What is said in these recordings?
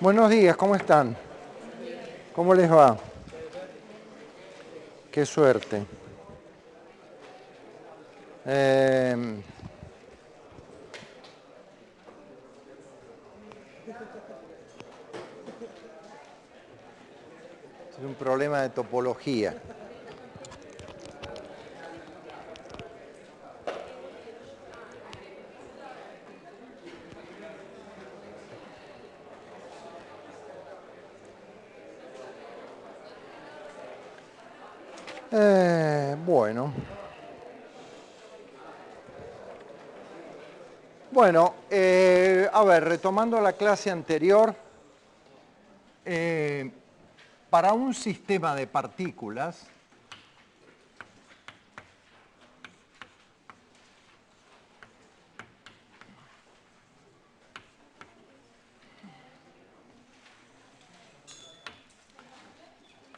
Buenos días, ¿cómo están? ¿Cómo les va? Qué suerte. Es un problema de topología. Bueno. Bueno, a ver, retomando la clase anterior, para un sistema de partículas,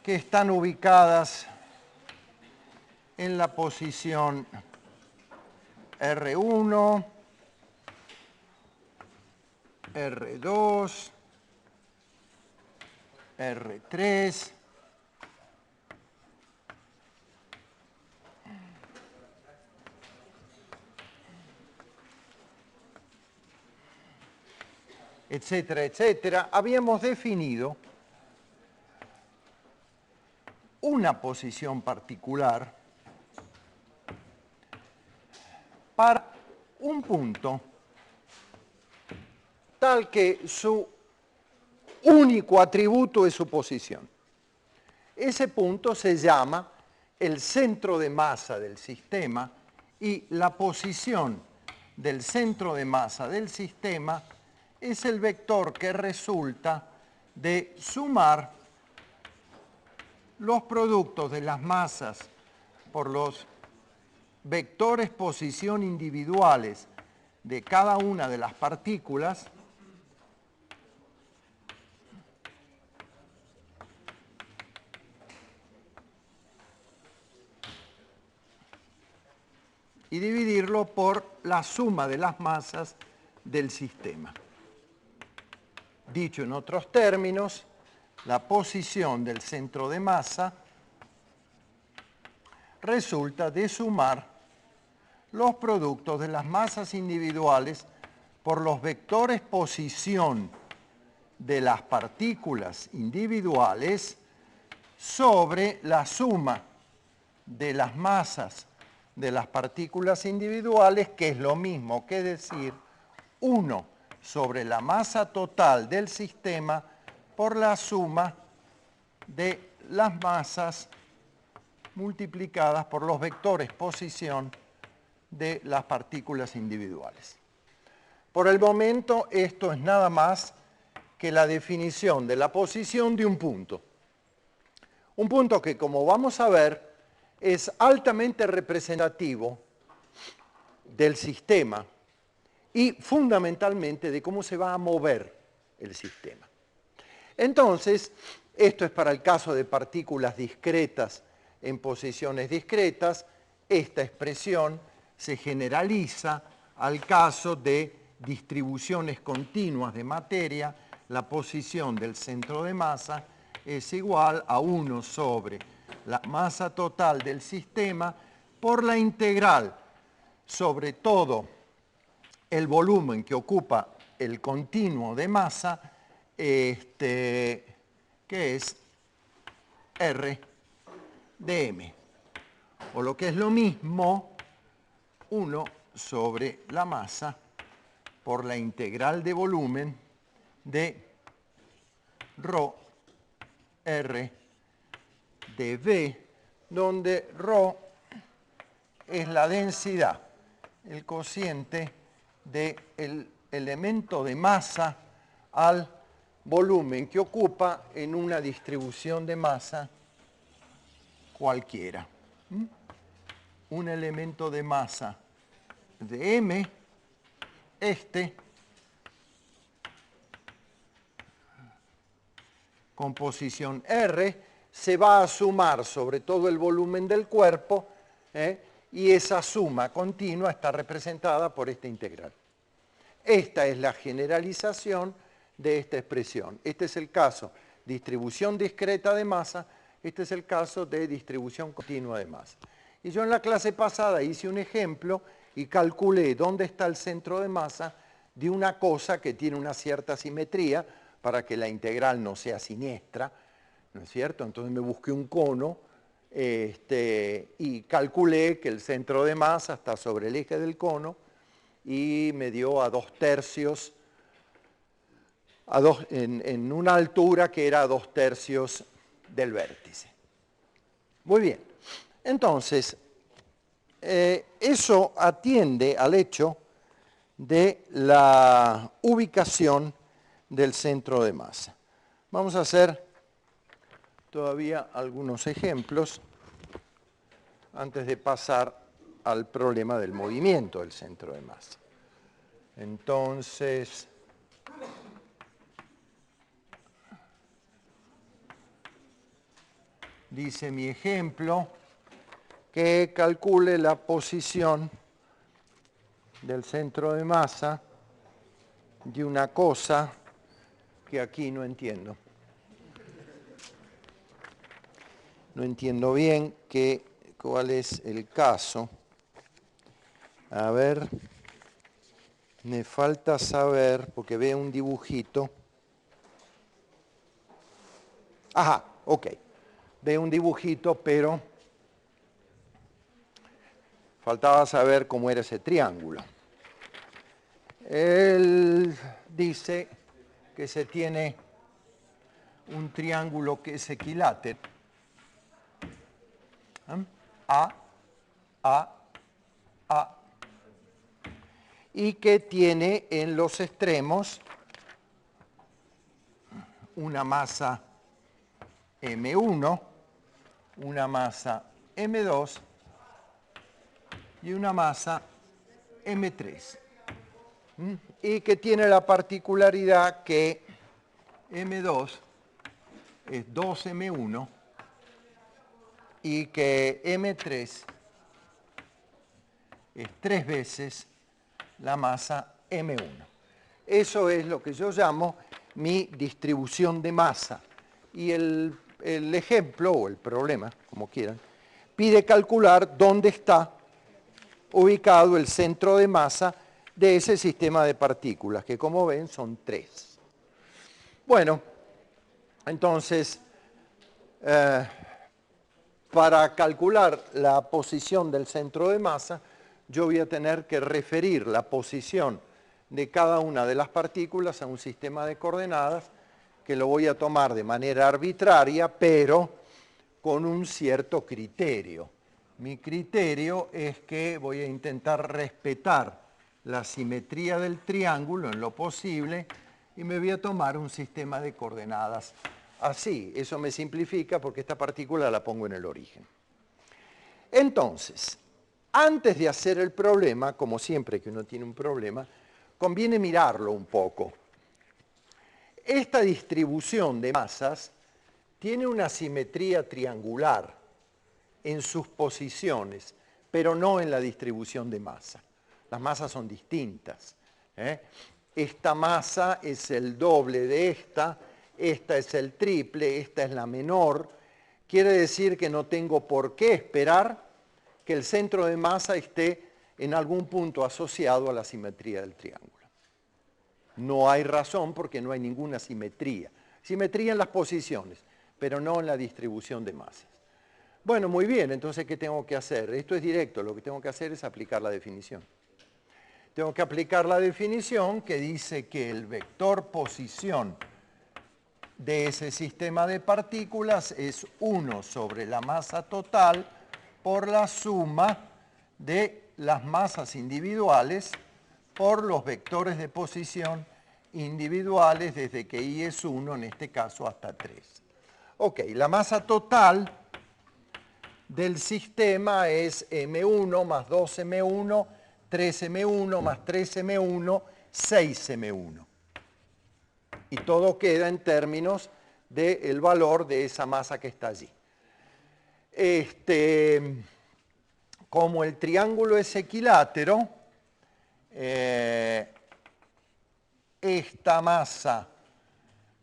que están ubicadas en la posición R1, R2, R3, etcétera, etcétera, habíamos definido una posición particular para un punto tal que su único atributo es su posición. Ese punto se llama el centro de masa del sistema y la posición del centro de masa del sistema es el vector que resulta de sumar los productos de las masas por los vectores posición individuales de cada una de las partículas y dividirlo por la suma de las masas del sistema. Dicho en otros términos, la posición del centro de masa resulta de sumar los productos de las masas individuales por los vectores posición de las partículas individuales sobre la suma de las masas de las partículas individuales, que es lo mismo que decir 1 sobre la masa total del sistema por la suma de las masas multiplicadas por los vectores posición de las partículas individuales. Por el momento, esto es nada más que la definición de la posición de un punto. Un punto que, como vamos a ver, es altamente representativo del sistema y fundamentalmente de cómo se va a mover el sistema. Entonces, esto es para el caso de partículas discretas en posiciones discretas. Esta expresión se generaliza al caso de distribuciones continuas de materia. La posición del centro de masa es igual a 1 sobre la masa total del sistema por la integral sobre todo el volumen que ocupa el continuo de masa, que es R de M, o lo que es lo mismo, 1 sobre la masa por la integral de volumen de ρ R de V, donde ρ es la densidad, el cociente del elemento de masa al volumen que ocupa en una distribución de masa cualquiera. Un elemento de masa de M, con posición R, se va a sumar sobre todo el volumen del cuerpo, y esa suma continua está representada por esta integral. Esta es la generalización de esta expresión. Este es el caso distribución discreta de masa, este es el caso de distribución continua de masa. Y yo en la clase pasada hice un ejemplo y calculé dónde está el centro de masa de una cosa que tiene una cierta simetría para que la integral no sea siniestra, ¿no es cierto? Entonces me busqué un cono y calculé que el centro de masa está sobre el eje del cono y me dio a 2/3, en una altura que era 2/3 del vértice. Muy bien, entonces, eso atiende al hecho de la ubicación del centro de masa. Vamos a hacer todavía algunos ejemplos antes de pasar al problema del movimiento del centro de masa. Entonces, dice mi ejemplo que calcule la posición del centro de masa de una cosa que aquí no entiendo. No entiendo bien cuál es el caso. A ver, me falta saber, porque veo un dibujito. Ajá, ok. Veo un dibujito, pero faltaba saber cómo era ese triángulo. Él dice que se tiene un triángulo que es equilátero. A, y que tiene en los extremos una masa M1, una masa M2 y una masa M3. Y que tiene la particularidad que M2 es 2M1 y que M3 es 3 veces la masa M1. Eso es lo que yo llamo mi distribución de masa. Y el ejemplo, o el problema, como quieran, pide calcular dónde está ubicado el centro de masa de ese sistema de partículas, que como ven son 3. Bueno, entonces, para calcular la posición del centro de masa, yo voy a tener que referir la posición de cada una de las partículas a un sistema de coordenadas que lo voy a tomar de manera arbitraria, pero con un cierto criterio. Mi criterio es que voy a intentar respetar la simetría del triángulo en lo posible y me voy a tomar un sistema de coordenadas así. Eso me simplifica porque esta partícula la pongo en el origen. Entonces, antes de hacer el problema, como siempre que uno tiene un problema, conviene mirarlo un poco. Esta distribución de masas tiene una simetría triangular en sus posiciones, pero no en la distribución de masa. Las masas son distintas. Esta masa es el doble de esta es el triple, esta es la menor. Quiere decir que no tengo por qué esperar que el centro de masa esté en algún punto asociado a la simetría del triángulo. No hay razón porque no hay ninguna simetría. Simetría en las posiciones, pero no en la distribución de masas. Bueno, muy bien, entonces, ¿qué tengo que hacer? Esto es directo, lo que tengo que hacer es aplicar la definición. Tengo que aplicar la definición que dice que el vector posición de ese sistema de partículas es 1 sobre la masa total por la suma de las masas individuales por los vectores de posición individuales desde que I es 1, en este caso hasta 3. Ok, la masa total del sistema es M1 más 2M1, 3M1 más 3M1, 6M1. Y todo queda en términos del valor de esa masa que está allí. Como el triángulo es equilátero, esta masa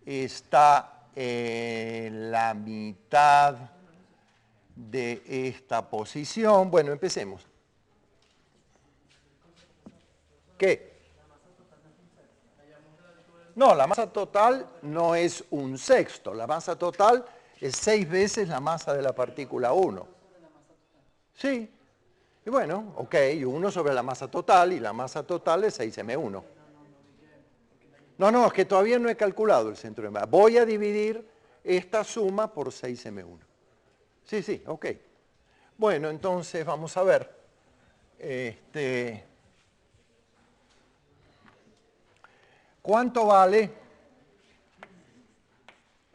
está en la mitad de esta posición. Bueno, empecemos. ¿Qué? No, la masa total no es un sexto. La masa total es 6 veces la masa de la partícula 1. Sí. Y bueno, ok, 1 sobre la masa total, y la masa total es 6m1. No, es que todavía no he calculado el centro de masa. Voy a dividir esta suma por 6m1. Sí, ok. Bueno, entonces vamos a ver. ¿Cuánto vale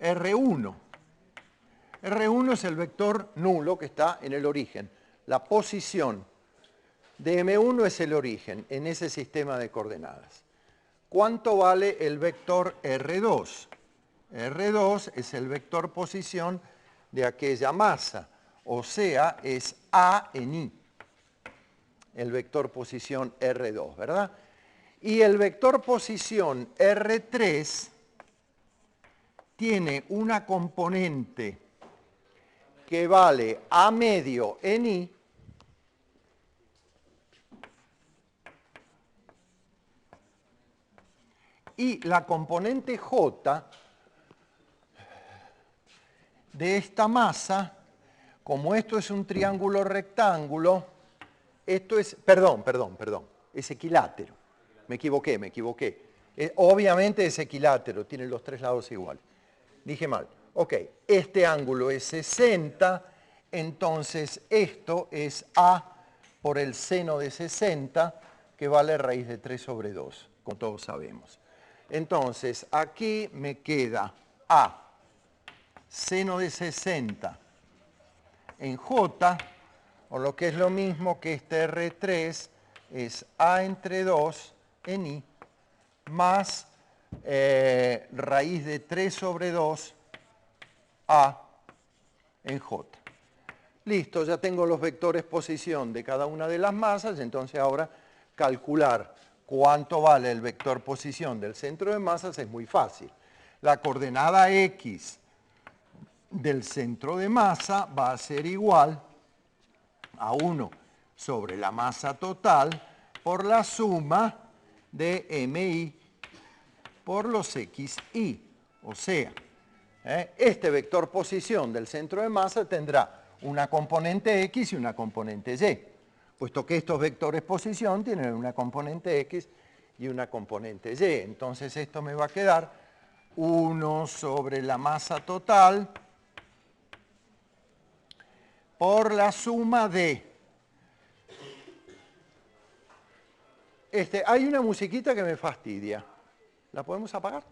R1? R1 es el vector nulo que está en el origen. La posición de M1 es el origen en ese sistema de coordenadas. ¿Cuánto vale el vector R2? R2 es el vector posición de aquella masa, o sea, es A en I, el vector posición R2, ¿verdad? Y el vector posición R3 tiene una componente que vale A medio en I y la componente J de esta masa, como esto es un triángulo rectángulo, esto es, perdón, es equilátero. Me equivoqué. Obviamente es equilátero, tiene los 3 lados iguales. Dije mal. Ok, este ángulo es 60, entonces esto es A por el seno de 60, que vale raíz de 3 sobre 2, como todos sabemos. Entonces, aquí me queda A, seno de 60 en J, o lo que es lo mismo que este R3 es A entre 2 en I, más raíz de 3 sobre 2 A en J. Listo, ya tengo los vectores posición de cada una de las masas, entonces ahora calcular cuánto vale el vector posición del centro de masas es muy fácil. La coordenada X del centro de masa va a ser igual a 1 sobre la masa total por la suma de MI por los XI. O sea, este vector posición del centro de masa tendrá una componente X y una componente Y, puesto que estos vectores posición tienen una componente X y una componente Y. Entonces esto me va a quedar 1 sobre la masa total por la suma de... hay una musiquita que me fastidia. ¿La podemos apagar?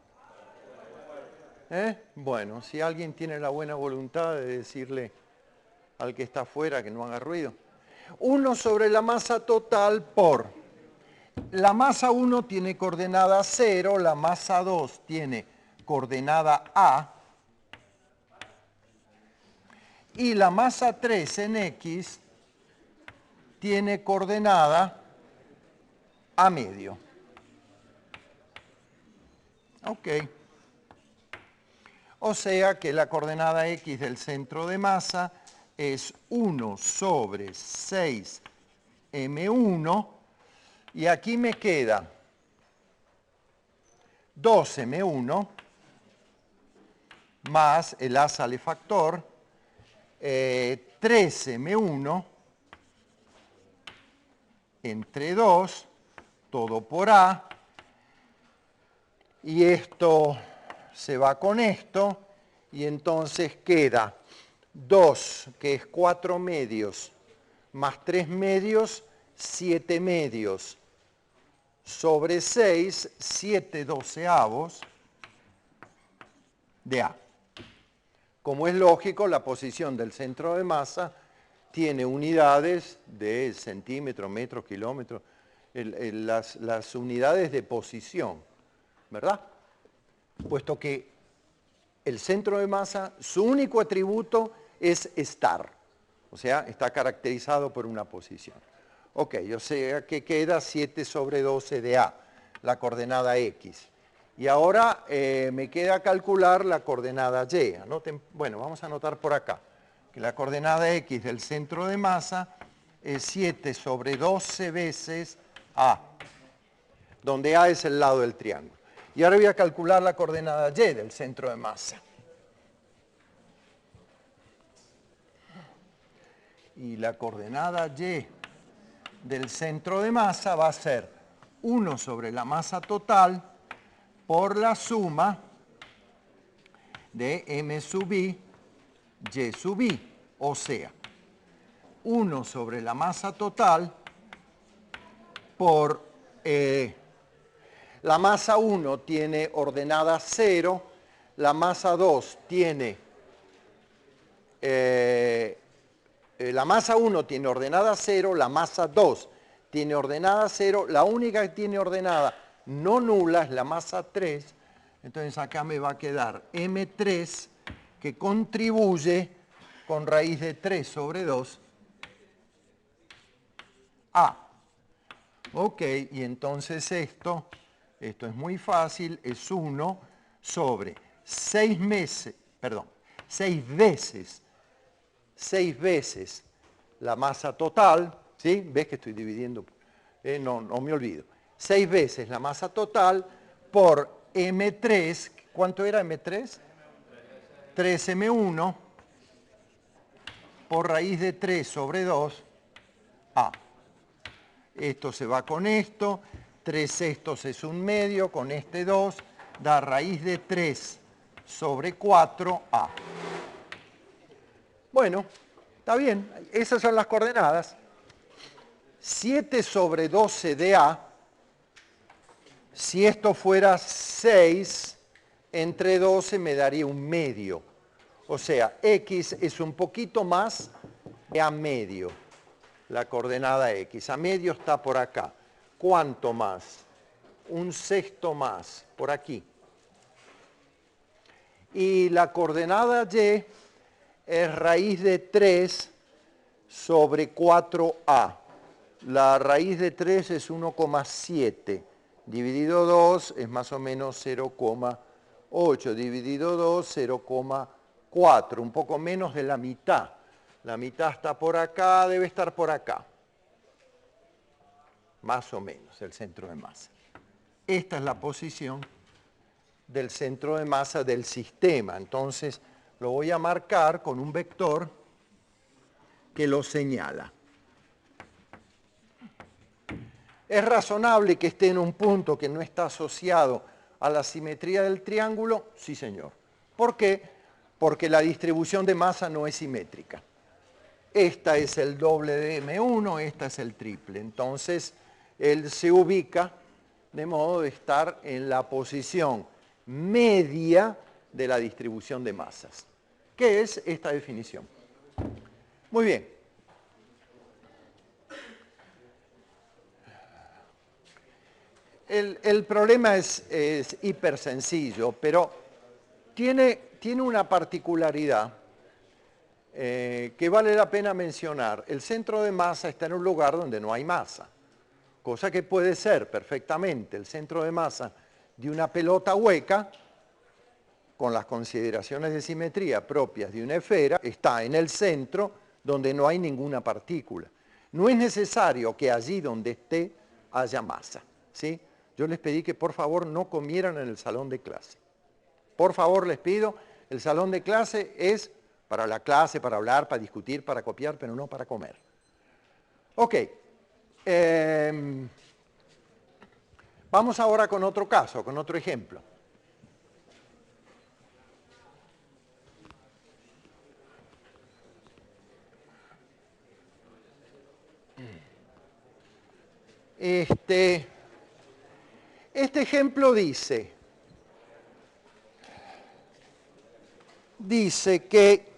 Bueno, si alguien tiene la buena voluntad de decirle al que está afuera que no haga ruido. 1 sobre la masa total por... La masa 1 tiene coordenada 0, la masa 2 tiene coordenada A, y la masa 3 en X tiene coordenada A medio. Ok. O sea que la coordenada X del centro de masa es 1 sobre 6m1, y aquí me queda 2m1 más el A sale factor, 3m1 entre 2, todo por A, y esto se va con esto, y entonces queda 2, que es 4 medios, más 3 medios, 7 medios, sobre 6, 7 doceavos de A. Como es lógico, la posición del centro de masa tiene unidades de centímetros, metros, kilómetros, las unidades de posición, ¿verdad? Puesto que el centro de masa, su único atributo es estar, o sea, está caracterizado por una posición. Ok, o sea que queda 7 sobre 12 de A, la coordenada X. Y ahora me queda calcular la coordenada y. Bueno, vamos a anotar por acá que la coordenada x del centro de masa es 7 sobre 12 veces a, donde a es el lado del triángulo. Y ahora voy a calcular la coordenada y del centro de masa. Y la coordenada y del centro de masa va a ser 1 sobre la masa total por la suma de m sub i, y sub i. O sea, 1 sobre la masa total por la masa 1 tiene ordenada 0, la masa 2 tiene, la masa 1 tiene ordenada 0, la masa 2 tiene ordenada 0, la única que tiene ordenada no nula es la masa 3, entonces acá me va a quedar M3 que contribuye con raíz de 3 sobre 2 a. Ok, y entonces esto es muy fácil, es 1 sobre 6 veces la masa total, ¿sí? ¿Ves que estoy dividiendo? No me olvido. 6 veces la masa total por M3, ¿cuánto era M3? 3M1 por raíz de 3 sobre 2 a. Esto se va con esto, 3 sextos es un medio, con este 2 da raíz de 3 sobre 4a. Bueno, está bien, esas son las coordenadas. 7 sobre 12 de a, si esto fuera 6, entre 12 me daría un medio. O sea, x es un poquito más de a medio, la coordenada x. A medio está por acá. ¿Cuánto más? Un sexto más, por aquí. Y la coordenada y es raíz de 3 sobre 4a. La raíz de 3 es 1,7. Dividido 2 es más o menos 0,8. Dividido 2, 0,4. Un poco menos de la mitad. La mitad está por acá, debe estar por acá. Más o menos, el centro de masa. Esta es la posición del centro de masa del sistema. Entonces, lo voy a marcar con un vector que lo señala. ¿Es razonable que esté en un punto que no está asociado a la simetría del triángulo? Sí, señor. ¿Por qué? Porque la distribución de masa no es simétrica. Esta es el doble de M1, esta es el triple. Entonces, él se ubica de modo de estar en la posición media de la distribución de masas. ¿Qué es esta definición? Muy bien. El problema es hiper sencillo, pero tiene una particularidad que vale la pena mencionar. El centro de masa está en un lugar donde no hay masa, cosa que puede ser perfectamente el centro de masa de una pelota hueca, con las consideraciones de simetría propias de una esfera, está en el centro donde no hay ninguna partícula. No es necesario que allí donde esté haya masa, ¿sí? Yo les pedí que por favor no comieran en el salón de clase. Por favor les pido, el salón de clase es para la clase, para hablar, para discutir, para copiar, pero no para comer. Ok. Vamos ahora con otro caso, con otro ejemplo. Este ejemplo dice que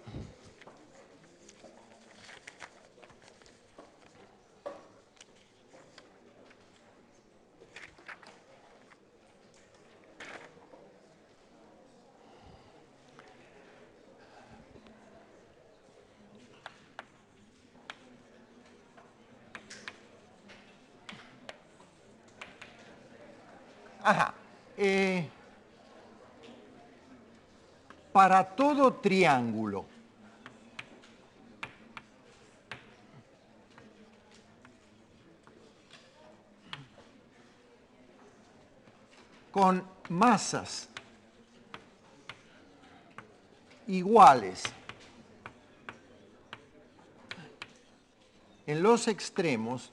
ajá, para todo triángulo con masas iguales en los extremos,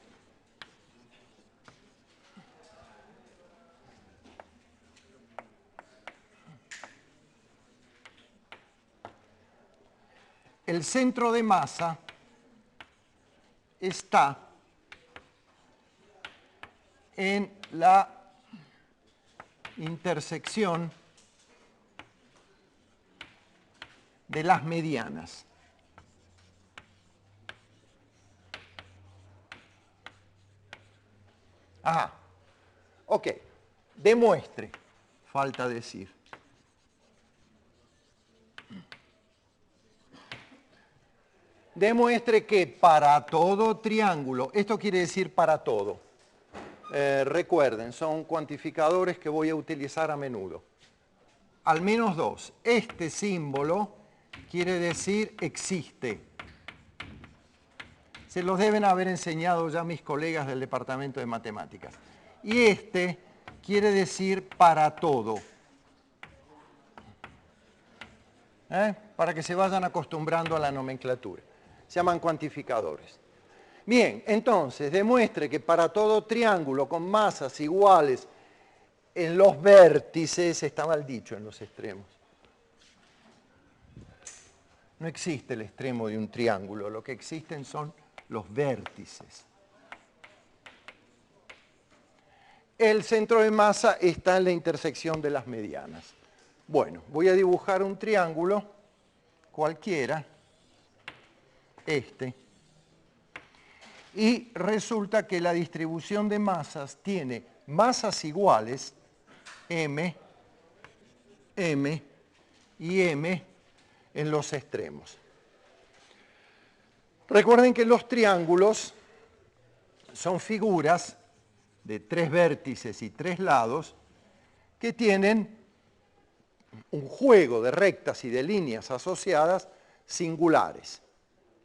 el centro de masa está en la intersección de las medianas. Ah, ok. Demuestre, falta decir. Demuestre que para todo triángulo, esto quiere decir para todo. Recuerden, son cuantificadores que voy a utilizar a menudo. Al menos dos. Este símbolo quiere decir existe. Se los deben haber enseñado ya mis colegas del Departamento de Matemáticas. Y este quiere decir para todo. Para que se vayan acostumbrando a la nomenclatura. Se llaman cuantificadores. Bien, entonces, demuestre que para todo triángulo con masas iguales en los vértices, está mal dicho en los extremos. No existe el extremo de un triángulo, lo que existen son los vértices. El centro de masa está en la intersección de las medianas. Bueno, voy a dibujar un triángulo cualquiera, este, y resulta que la distribución de masas tiene masas iguales, M, M y M en los extremos. Recuerden que los triángulos son figuras de 3 vértices y 3 lados que tienen un juego de rectas y de líneas asociadas singulares.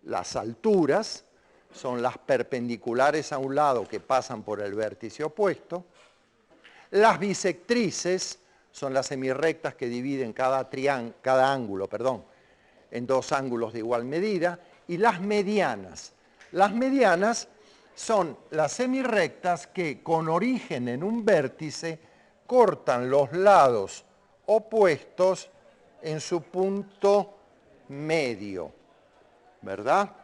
Las alturas son las perpendiculares a un lado que pasan por el vértice opuesto. Las bisectrices son las semirrectas que dividen cada ángulo, en dos ángulos de igual medida. Y las medianas. Las medianas son las semirrectas que con origen en un vértice cortan los lados opuestos en su punto medio, ¿verdad?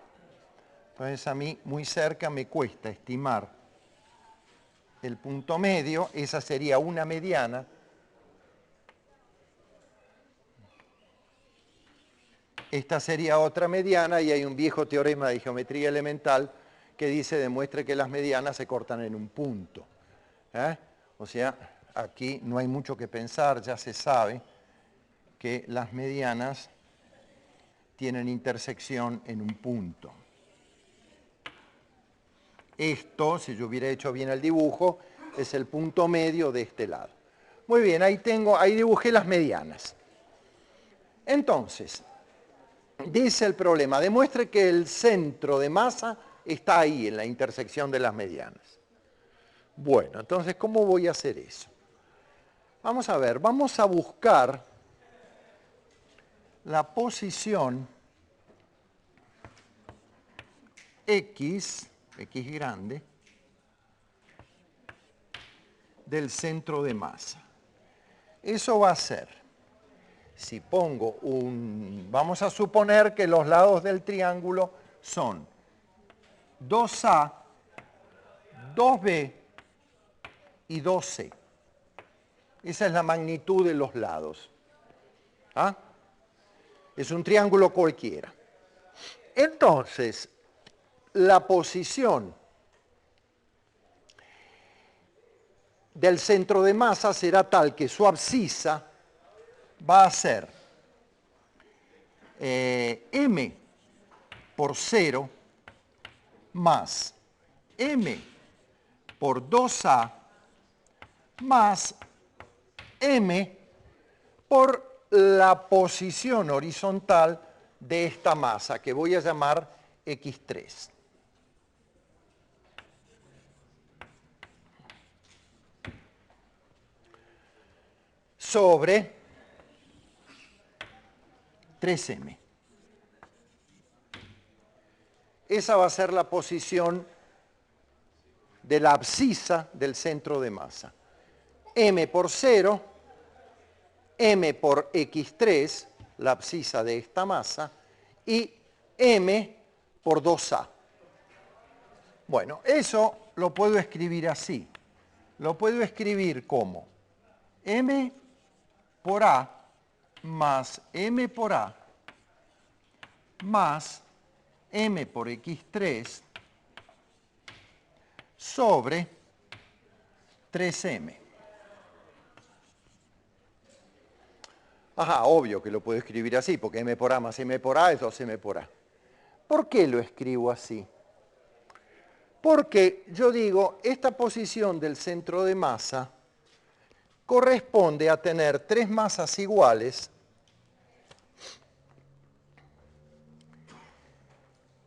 Entonces a mí muy cerca me cuesta estimar el punto medio, esa sería una mediana. Esta sería otra mediana y hay un viejo teorema de geometría elemental que dice, demuestre que las medianas se cortan en un punto. O sea, aquí no hay mucho que pensar, ya se sabe que las medianas tienen intersección en un punto. Esto, si yo hubiera hecho bien el dibujo, es el punto medio de este lado. Muy bien, ahí dibujé las medianas. Entonces, dice el problema, demuestre que el centro de masa está ahí, en la intersección de las medianas. Bueno, entonces, ¿cómo voy a hacer eso? Vamos a ver, vamos a buscar la posición X grande, del centro de masa. Eso va a ser, si pongo vamos a suponer que los lados del triángulo son 2A, 2B y 2C. Esa es la magnitud de los lados. Es un triángulo cualquiera. Entonces, la posición del centro de masa será tal que su abscisa va a ser M por 0 más M por 2A más M por la posición horizontal de esta masa, que voy a llamar X3. Sobre 3m. Esa va a ser la posición de la abscisa del centro de masa. M por 0, M por X3, la abscisa de esta masa, y M por 2A. Bueno, eso lo puedo escribir así. Lo puedo escribir como M por A más M por A más M por X3 sobre 3M. Ajá, obvio que lo puedo escribir así, porque M por A más M por A es 2M por A. ¿Por qué lo escribo así? Porque yo digo, esta posición del centro de masa corresponde a tener tres masas iguales,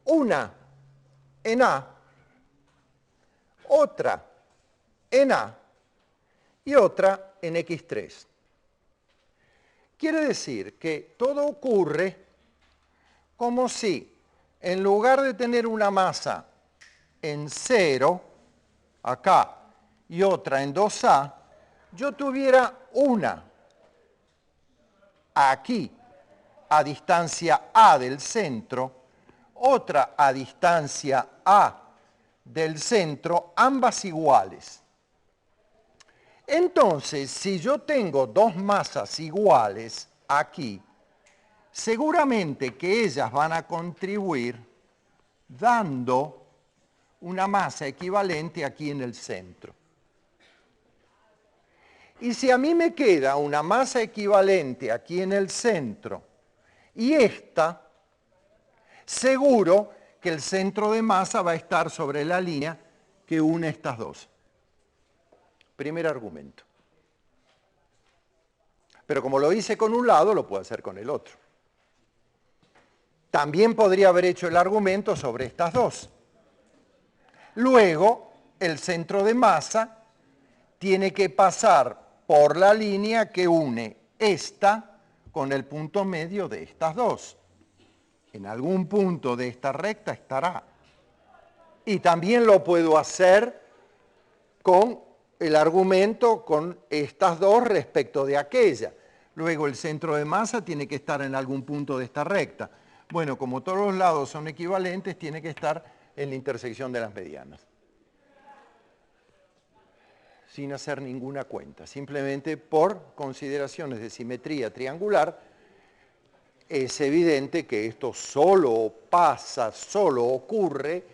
una en A, otra en A y otra en X3. Quiere decir que todo ocurre como si, en lugar de tener una masa en 0, acá, y otra en 2A, yo tuviera una aquí, a distancia A del centro, otra a distancia A del centro, ambas iguales. Entonces, si yo tengo dos masas iguales aquí, seguramente que ellas van a contribuir dando una masa equivalente aquí en el centro. Y si a mí me queda una masa equivalente aquí en el centro y esta, seguro que el centro de masa va a estar sobre la línea que une estas dos. Primer argumento. Pero como lo hice con un lado, lo puedo hacer con el otro. También podría haber hecho el argumento sobre estas dos. Luego, el centro de masa tiene que pasar por la línea que une esta con el punto medio de estas dos. En algún punto de esta recta estará. Y también lo puedo hacer con el argumento con estas dos respecto de aquella. Luego el centro de masa tiene que estar en algún punto de esta recta. Bueno, como todos los lados son equivalentes, tiene que estar en la intersección de las medianas. Sin hacer ninguna cuenta, simplemente por consideraciones de simetría triangular, es evidente que esto solo pasa, solo ocurre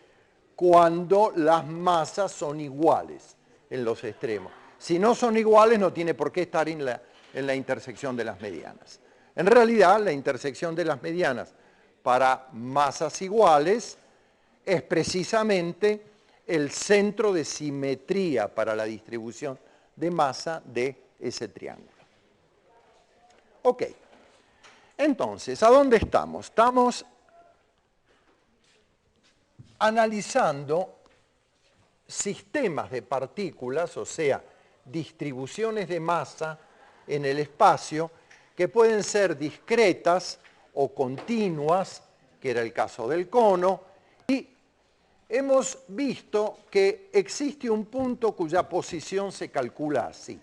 cuando las masas son iguales en los extremos. Si no son iguales, no tiene por qué estar en la intersección de las medianas. En realidad, la intersección de las medianas para masas iguales es precisamente el centro de simetría para la distribución de masa de ese triángulo. Ok. Entonces, ¿a dónde estamos? Estamos analizando sistemas de partículas, o sea, distribuciones de masa en el espacio que pueden ser discretas o continuas, que era el caso del cono, y hemos visto que existe un punto cuya posición se calcula así.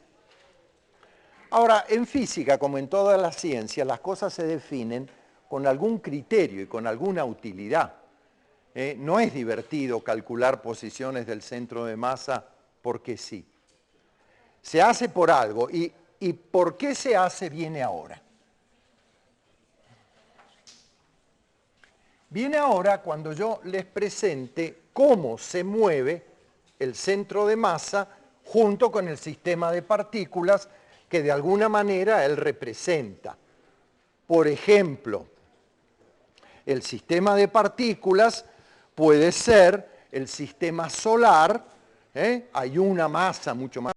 Ahora, en física, como en toda la ciencia, las cosas se definen con algún criterio y con alguna utilidad. No es divertido calcular posiciones del centro de masa porque sí. Se hace por algo y por qué se hace viene ahora. Viene ahora cuando yo les presente cómo se mueve el centro de masa junto con el sistema de partículas que de alguna manera él representa. Por ejemplo, el sistema de partículas puede ser el sistema solar, hay una masa mucho más